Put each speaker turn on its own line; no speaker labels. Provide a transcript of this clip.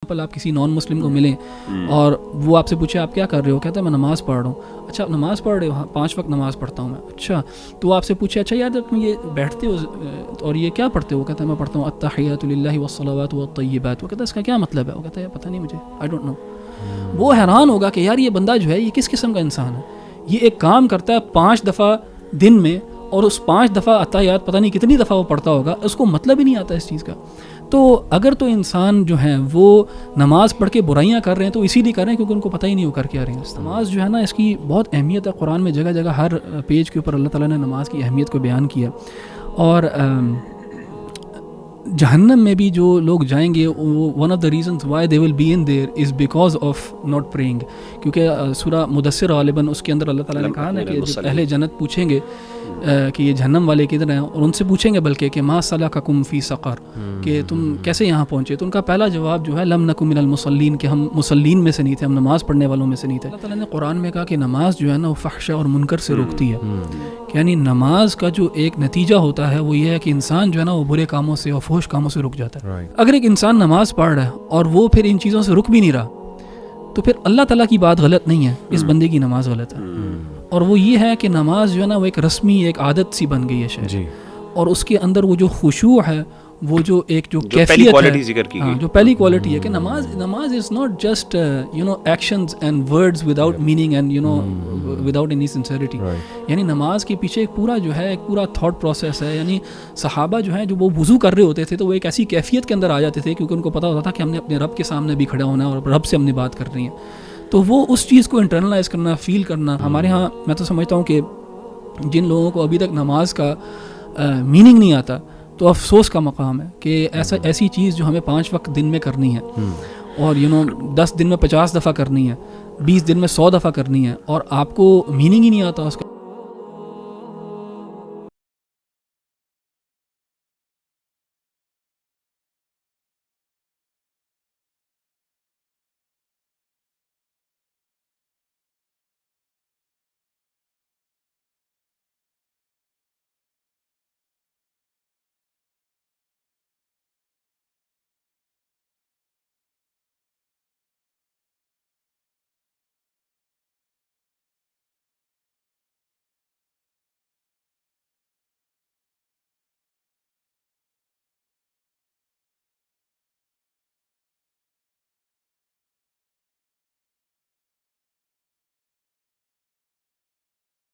Example आप किसी non Muslim को मिलें और वो आपसे पूछे आप क्या कर रहे हो, कहता है मैं नमाज़ पढ़ रहा हूँ। अच्छा नमाज़ पढ़ रहे हो? हाँ 5 वक्त नमाज़ पढ़ता हूँ मैं। अच्छा तो वो आपसे पूछे अच्छा यार तुम ये बैठते हो और ये क्या पढ़ते हो? कहता है मैं पढ़ता हूँ अत्तहियातु लिल्लाहि वस्सलावातु वत्तय्यिबात। वो कहता है इसका क्या मतलब है? वो कहता है पता नहीं मुझे, आई डोंट नो। वो हैरान होगा कि यार ये बंदा जो है ये किस किस्म का इंसान है, ये एक काम करता है 5 दफ़ा दिन में और उस 5 दफ़ा अत्तहियात पता नहीं कितनी दफ़ा वो पढ़ता होगा, उसको मतलब ही नहीं आता इस चीज़ का। तो अगर तो इंसान जो है वो नमाज़ पढ़ के बुराइयां कर रहे हैं तो इसीलिए कर रहे हैं क्योंकि उनको पता ही नहीं वो कर क्या रहे हैं। नमाज़ जो है ना इसकी बहुत अहमियत है, कुरान में जगह जगह हर पेज के ऊपर अल्लाह ताला ने नमाज की अहमियत को बयान किया। और जहन्नम में भी जो लोग जाएंगे one of the reasons why they will be in their is because of not praying, क्योंकि सूरह मुदस्सिर गालिबन उसके अंदर अल्लाह ताला ने कहा ना कि जब अहले जन्नत पूछेंगे कि ये जहन्नम वाले किधर हैं, और उनसे पूछेंगे बल्कि कि मा सलककुम फ़ी सक़र, कि तुम कैसे यहाँ पहुँचे, तो उनका पहला जवाब जो है लम नकु मिनल मुसल्लीन, कि हम मुसल्लीन में से नहीं थे, हम नमाज़ पढ़ने वालों में से नहीं थे। अल्लाह ताला ने कुरान में कहा कि नमाज जो है ना वो फ़हशा और मुनकर से रोकती है। यानी नमाज का जो एक नतीजा होता है वो ये है कि इंसान जो है ना वो बुरे कामों से और फहश कामों से रुक जाता है। अगर एक इंसान नमाज पढ़ रहा है और वो फिर इन चीज़ों से रुक भी नहीं रहा तो फिर अल्लाह ताला की बात गलत नहीं है, इस बंदे की नमाज गलत है। और वो ये है कि नमाज जो है ना वो एक रस्मी एक आदत सी बन गई है शायद, और उसके अंदर वो जो खुशू है, वो जो एक जो कैफियत है, हाँ, जो पहली क्वालिटी है कि नमाज is not just you know actions and words without meaning and you know without any sincerity. यानी नमाज के पीछे एक पूरा जो है एक पूरा थॉट प्रोसेस है। यानी सहाबा जो है जो वो वुज़ू कर रहे होते थे तो वो एक ऐसी कैफियत के अंदर आ जाते थे क्योंकि उनको पता होता था कि हमने अपने रब के सामने भी खड़ा होना है और रब से हमने बात कर रही है, तो वो उस चीज़ को इंटरनलाइज करना, फील करना। हमारे यहाँ मैं तो समझता हूँ कि जिन लोगों को अभी तक नमाज का मीनिंग नहीं आता तो अफसोस का मकाम है कि ऐसी चीज़ जो हमें 5 वक्त दिन में करनी है और 10 दिन में 50 दफ़ा करनी है, 20 दिन में 100 दफ़ा करनी है और आपको मीनिंग ही नहीं आता उसका।